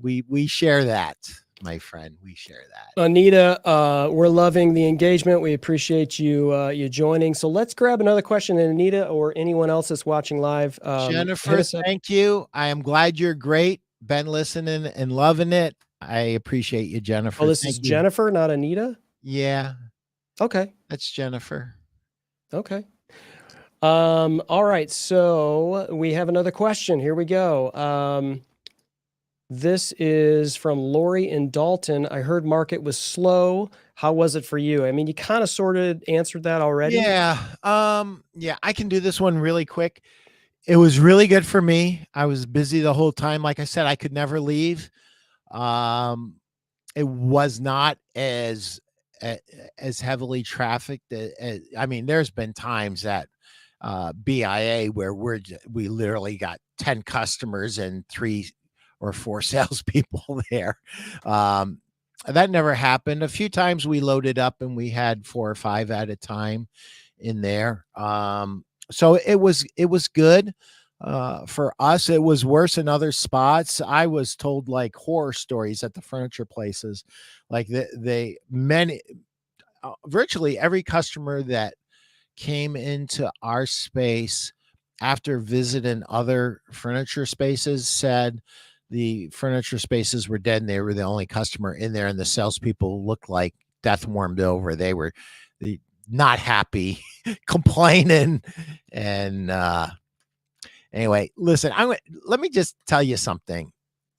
A: we share that, my friend. We share that.
B: Anita, we're loving the engagement. We appreciate you joining. So let's grab another question, and Anita or anyone else that's watching live.
A: Jennifer, thank you. I am glad you're great. Been listening and loving it. I appreciate you, Jennifer.
B: Oh, this is Jennifer, not Anita?
A: Yeah.
B: Okay.
A: That's Jennifer.
B: Okay. All right. So we have another question. Here we go. This is from Lori in Dalton. I heard market was slow. How was it for you? I mean, you kind of sort of answered that already.
A: Yeah. Yeah, I can do this one really quick. It was really good for me. I was busy the whole time. Like I said, I could never leave. It was not as heavily trafficked. I mean, there's been times that BIA where we literally got 10 customers and 3 or 4 salespeople there. That never happened. A few times we loaded up and we had 4 or 5 at a time in there. So it was good. For us, it was worse in other spots. I was told like horror stories at the furniture places, like virtually every customer that came into our space after visiting other furniture spaces said the furniture spaces were dead and they were the only customer in there, and the salespeople looked like death warmed over. They were not happy, complaining, and anyway, listen, let me just tell you something.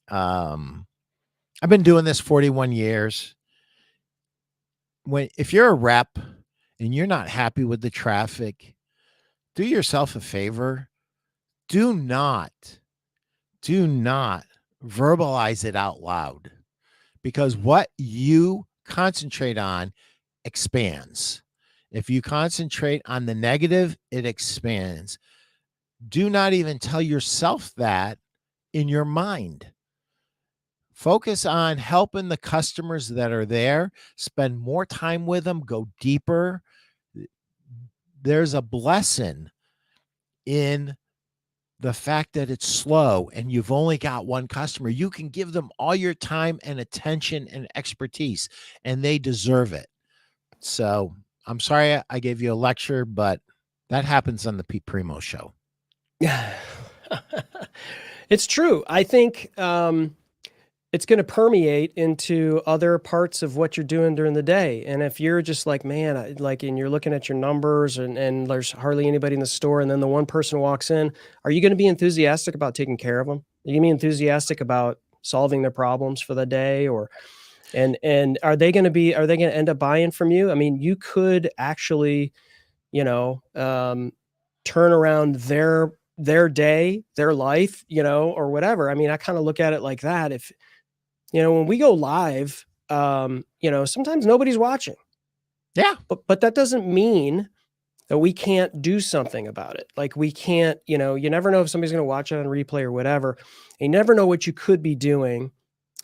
A: I've been doing this 41 years. If you're a rep and you're not happy with the traffic, do yourself a favor. Do not verbalize it out loud, because what you concentrate on expands. If you concentrate on the negative, it expands. Do not even tell yourself that in your mind. Focus on helping the customers that are there, spend more time with them, go deeper. There's a blessing in the fact that it's slow and you've only got one customer. You can give them all your time and attention and expertise, and they deserve it. So I'm sorry I gave you a lecture, but that happens on the Pete Primeau show.
B: It's true. I think it's going to permeate into other parts of what you're doing during the day. And if you're just like, man, and you're looking at your numbers and there's hardly anybody in the store, and then the one person walks in, are you going to be enthusiastic about taking care of them? Are you going to be enthusiastic about solving their problems for the day? And are they going to end up buying from you? I mean, you could actually, turn around their day, their life, or whatever. I mean, I kind of look at it like that. If, when we go live, sometimes nobody's watching.
A: Yeah.
B: But that doesn't mean that we can't do something about it. Like we can't, you never know if somebody's going to watch it on replay or whatever. You never know what you could be doing,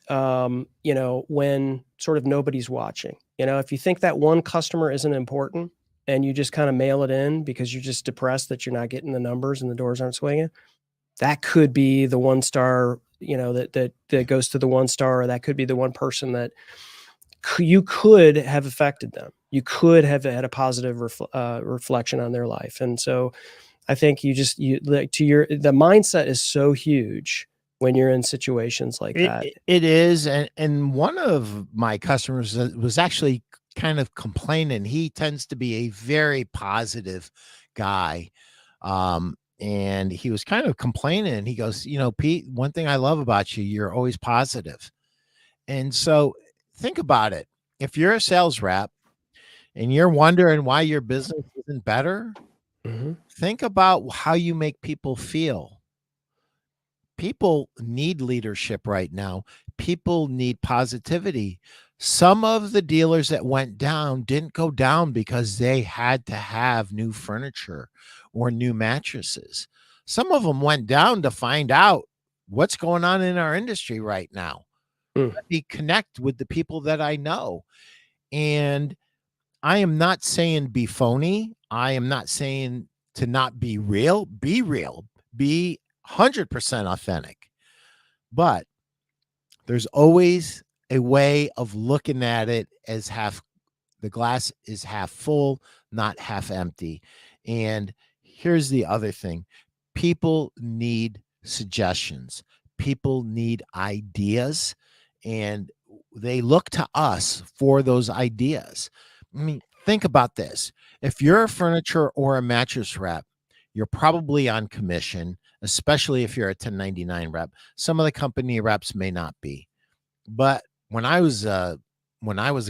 B: when sort of nobody's watching. If you think that one customer isn't important, and you just kind of mail it in because you're just depressed that you're not getting the numbers and the doors aren't swinging, that could be the 1-star, that goes to the 1-star, or that could be the one person that you could have affected them. You could have had a positive reflection on their life. And so I think the mindset is so huge when you're in situations like that.
A: It is. And one of my customers was actually kind of complaining. He tends to be a very positive guy. And he was kind of complaining. He goes, Pete, one thing I love about you, you're always positive. And so think about it. If you're a sales rep and you're wondering why your business isn't better, think about how you make people feel. People need leadership right now. People need positivity. Some of the dealers that went down didn't go down because they had to have new furniture or new mattresses. Some of them went down to find out what's going on in our industry right now. Let me connect with the people that I know. And I am not saying be phony. I am not saying to not be real. Be real. Be 100% authentic. But there's always a way of looking at it as the glass is half full, not half empty. And here's the other thing. People need suggestions. People need ideas, and they look to us for those ideas. I mean, think about this. If you're a furniture or a mattress rep, you're probably on commission, especially if you're a 1099 rep. Some of the company reps may not be. But when I was a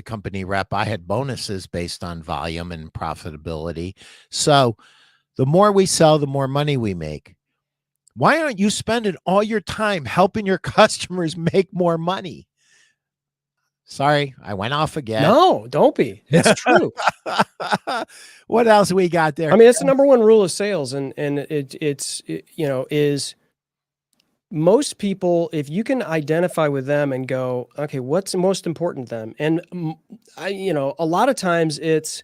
A: company rep, I had bonuses based on volume and profitability. So the more we sell, the more money we make. Why aren't you spending all your time helping your customers make more money? Sorry, I went off again.
B: No, don't be. It's true.
A: What else we got there?
B: I mean, it's the number one rule of sales, and is most people, if you can identify with them and go, okay, what's most important to them? And a lot of times it's,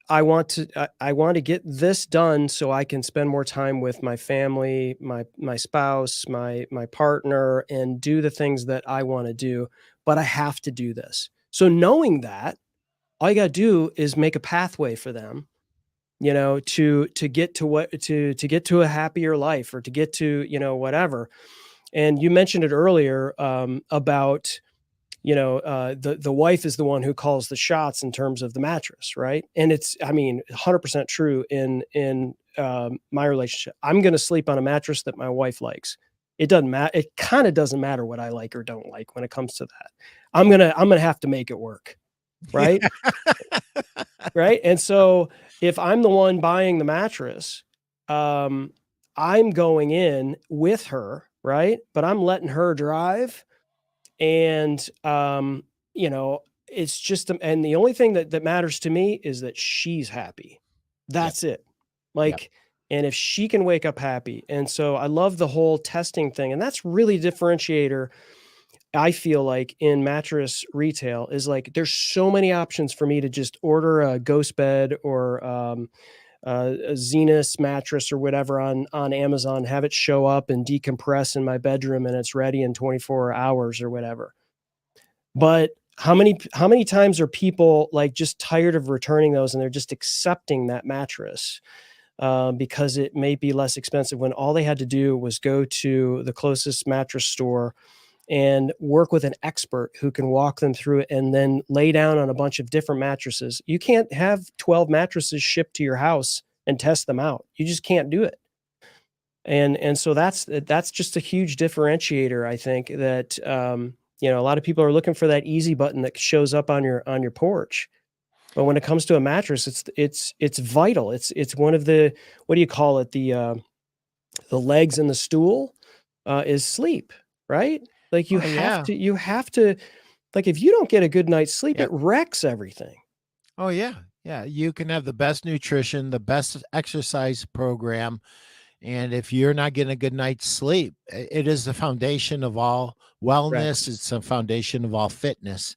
B: I want to get this done so I can spend more time with my family, my spouse, my partner, and do the things that I want to do, but I have to do this. So knowing that, all you got to do is make a pathway for them, to get to a happier life, or to get to, whatever. And you mentioned it earlier, about, the wife is the one who calls the shots in terms of the mattress, right? And it's, 100% true in my relationship. I'm going to sleep on a mattress that my wife likes. It doesn't matter. It kind of doesn't matter what I like or don't like when it comes to that. I'm gonna have to make it work, right? Right. And so if I'm the one buying the mattress, I'm going in with her, right? But I'm letting her drive. And, it's just, and the only thing that matters to me is that she's happy. That's it. Like, and if she can wake up happy. And so I love the whole testing thing. And that's really differentiator, I feel like, in mattress retail, is like, there's so many options for me to just order a ghost bed or, a Zenus mattress or whatever on Amazon, have it show up and decompress in my bedroom, and it's ready in 24 hours or whatever. But how many times are people like just tired of returning those, and they're just accepting that mattress because it may be less expensive, when all they had to do was go to the closest mattress store and work with an expert who can walk them through it, and then lay down on a bunch of different mattresses. You can't have 12 mattresses shipped to your house and test them out. You just can't do it. And so that's just a huge differentiator, I think, that, a lot of people are looking for that easy button that shows up on your porch. But when it comes to a mattress, it's vital. It's one of the, what do you call it? The legs in the stool is sleep, right? Like you have to, like, if you don't get a good night's sleep, it wrecks everything.
A: Oh yeah. Yeah. You can have the best nutrition, the best exercise program. And if you're not getting a good night's sleep, it is the foundation of all wellness. Right. It's the foundation of all fitness.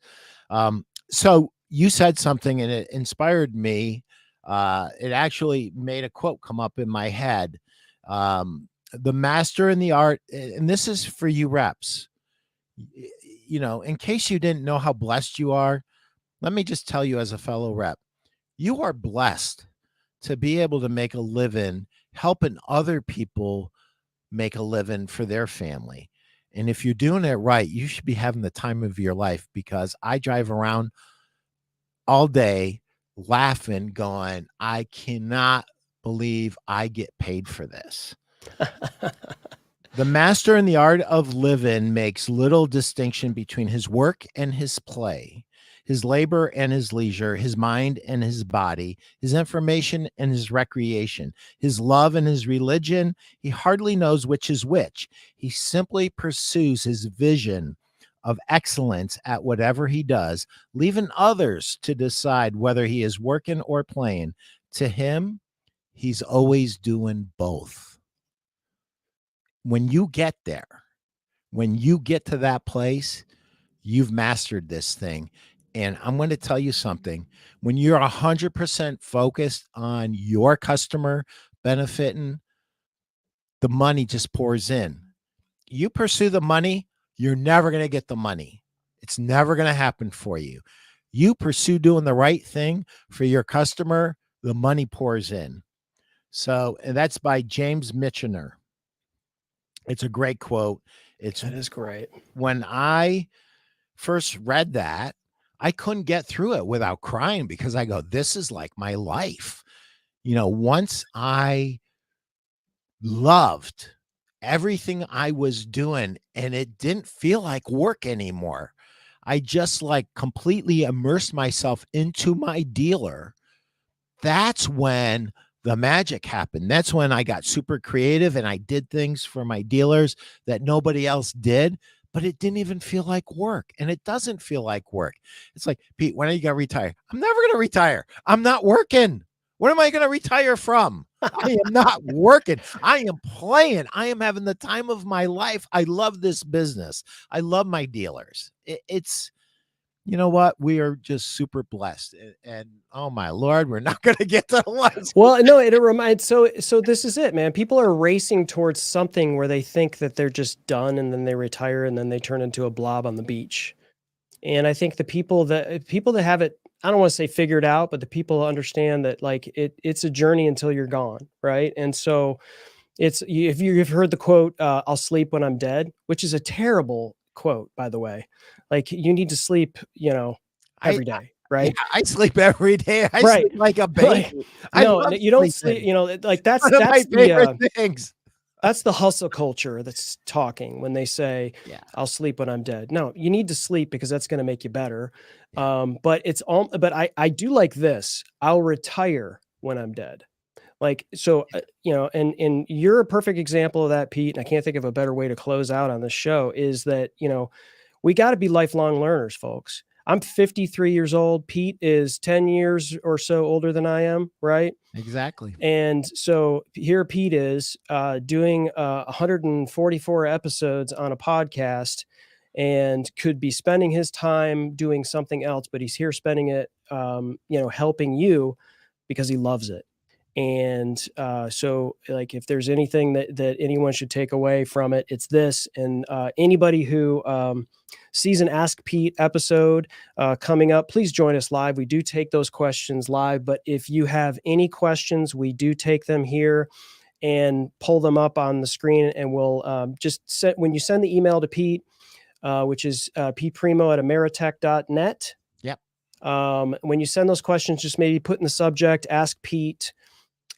A: So you said something and it inspired me. It actually made a quote come up in my head. The master in the art, and this is for you reps, in case you didn't know how blessed you are, let me just tell you as a fellow rep, you are blessed to be able to make a living helping other people make a living for their family. And if you're doing it right, you should be having the time of your life, because I drive around all day laughing, going, I cannot believe I get paid for this. The master in the art of living makes little distinction between his work and his play, his labor and his leisure, his mind and his body, his information and his recreation, his love and his religion. He hardly knows which is which. He simply pursues his vision of excellence at whatever he does, leaving others to decide whether he is working or playing. To him, he's always doing both. When you get there, when you get to that place, you've mastered this thing. And I'm going to tell you something. When you're 100% focused on your customer benefiting, the money just pours in. You pursue the money, you're never going to get the money. It's never going to happen for you. You pursue doing the right thing for your customer, the money pours in. So, and that's by James Michener. It's a great quote.
B: That is great.
A: When I first read that, I couldn't get through it without crying, because I go, this is like my life. Once I loved everything I was doing and it didn't feel like work anymore, I just like completely immersed myself into my dealer. That's when the magic happened. That's when I got super creative and I did things for my dealers that nobody else did, but it didn't even feel like work. And it doesn't feel like work. It's like, Pete, when are you going to retire? I'm never going to retire. I'm not working. What am I going to retire from? I am not working. I am playing. I am having the time of my life. I love this business. I love my dealers. It's, you know what? We are just super blessed. And oh my Lord, we're not going to get to the lights.
B: Well, no, it reminds, so this is it, man. People are racing towards something where they think that they're just done and then they retire and then they turn into a blob on the beach. And I think the people that have it, I don't want to say figured out, but the people understand that like it's a journey until you're gone. Right. And so if you've heard the quote, I'll sleep when I'm dead, which is a terrible quote, by the way. Like you need to sleep, every day. Right.
A: Yeah, I sleep every day. I
B: Right.
A: sleep like a baby.
B: Like,
A: I
B: no,
A: love
B: you don't
A: sleeping.
B: sleep, like that's
A: One of my favorite
B: the
A: things.
B: that's the hustle culture that's talking when they say,
A: Yeah.
B: I'll sleep when I'm dead. No, you need to sleep because that's going to make you better.
A: Yeah.
B: But it's all, but I do like this. I'll retire when I'm dead. Like, so, and you're a perfect example of that, Pete. And I can't think of a better way to close out on this show is that, we got to be lifelong learners, folks. I'm 53 years old. Pete is 10 years or so older than I am, right?
A: Exactly.
B: And so here Pete is doing 144 episodes on a podcast and could be spending his time doing something else, but he's here spending it, helping you because he loves it. And so like if there's anything that anyone should take away from it, it's this. And anybody who sees an Ask Pete episode coming up, please join us live. We do take those questions live, but if you have any questions, we do take them here and pull them up on the screen, and we'll just set, when you send the email to Pete, which is Pete Primeau at ameritech.net.
A: Yep.
B: When you send those questions, just maybe put in the subject, Ask Pete.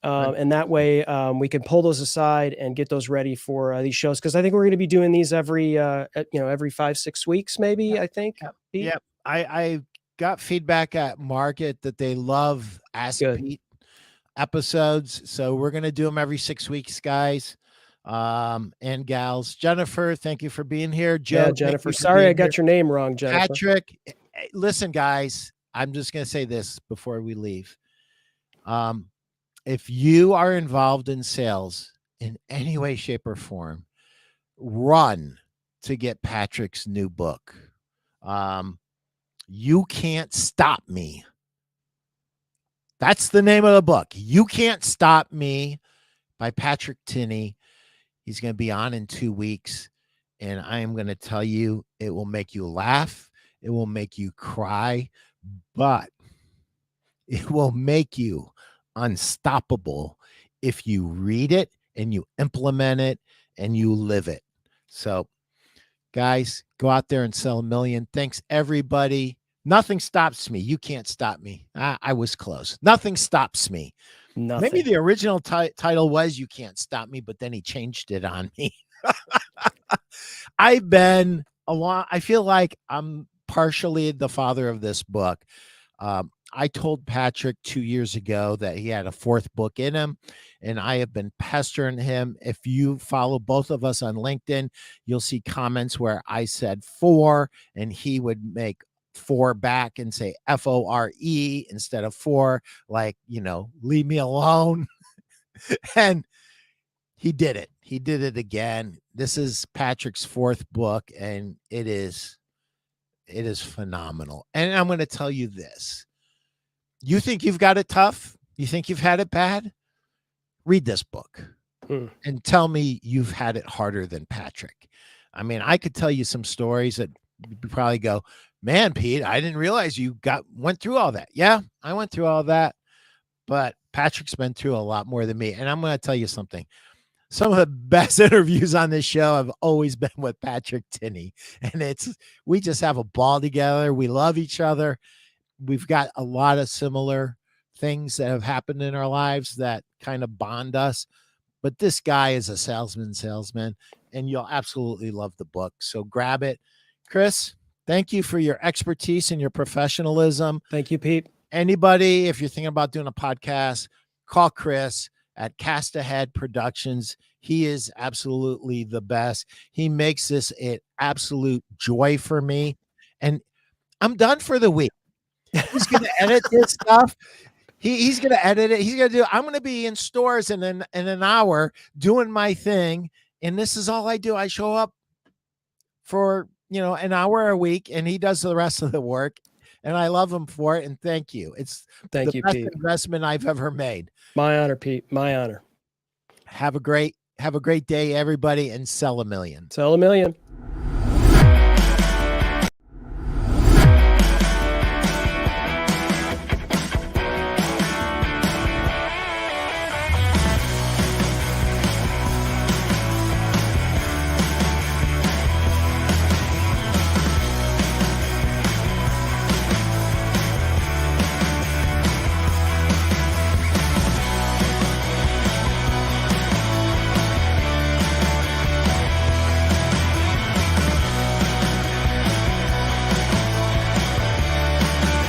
B: And that way we can pull those aside and get those ready for these shows. Cause I think we're going to be doing these every 5-6 weeks, maybe.
A: Yep.
B: I think.
A: Yep.
B: Pete?
A: Yep. I got feedback at market that they love Ask
B: Good.
A: Pete episodes. So we're going to do them every 6 weeks, guys. And gals. Jennifer, thank you for being here. Joe,
B: Yeah, Jennifer.
A: thank you for
B: Sorry, I
A: being
B: got
A: here.
B: your name wrong, Jennifer.
A: Patrick, listen, guys, I'm just going to say this before we leave. If you are involved in sales in any way, shape, or form, run to get Patrick's new book. You Can't Stop Me. That's the name of the book. You Can't Stop Me by Patrick Tinney. He's going to be on in 2 weeks. And I am going to tell you, it will make you laugh. It will make you cry, but it will make you unstoppable if you read it and you implement it and you live it. So, guys, go out there and sell a million. Thanks, everybody. Nothing stops me. You can't stop me. I was close. Nothing stops me.
B: Nothing.
A: Maybe the original title was You Can't Stop Me, but then he changed it on me. I've been along. I feel like I'm partially the father of this book. I told Patrick 2 years ago that he had a fourth book in him, and I have been pestering him. If you follow both of us on LinkedIn, you'll see comments where I said 4, and he would make 4 back and say FORE instead of 4, like, leave me alone. And he did it. He did it again. This is Patrick's fourth book, and it is phenomenal. And I'm going to tell you this. You think you've got it tough? You think you've had it bad? Read this book and tell me you've had it harder than Patrick. I mean, I could tell you some stories that you probably go, man, Pete, I didn't realize you went through all that. Yeah, I went through all that, but Patrick's been through a lot more than me. And I'm going to tell you something. Some of the best interviews on this show have always been with Patrick Tinney. And we just have a ball together. We love each other. We've got a lot of similar things that have happened in our lives that kind of bond us. But this guy is a salesman, and you'll absolutely love the book. So grab it. Chris, thank you for your expertise and your professionalism.
B: Thank you, Pete.
A: Anybody, if you're thinking about doing a podcast, call Chris at Cast Ahead Productions. He is absolutely the best. He makes this an absolute joy for me. And I'm done for the week. He's going to edit this stuff. He's going to edit it. I'm going to be in stores in an hour doing my thing. And this is all I do. I show up for, an hour a week, and he does the rest of the work. And I love him for it. And thank you. It's the best investment I've ever made.
B: My honor, Pete. My honor.
A: Have a great day, everybody, and sell a million.
B: Sell a million.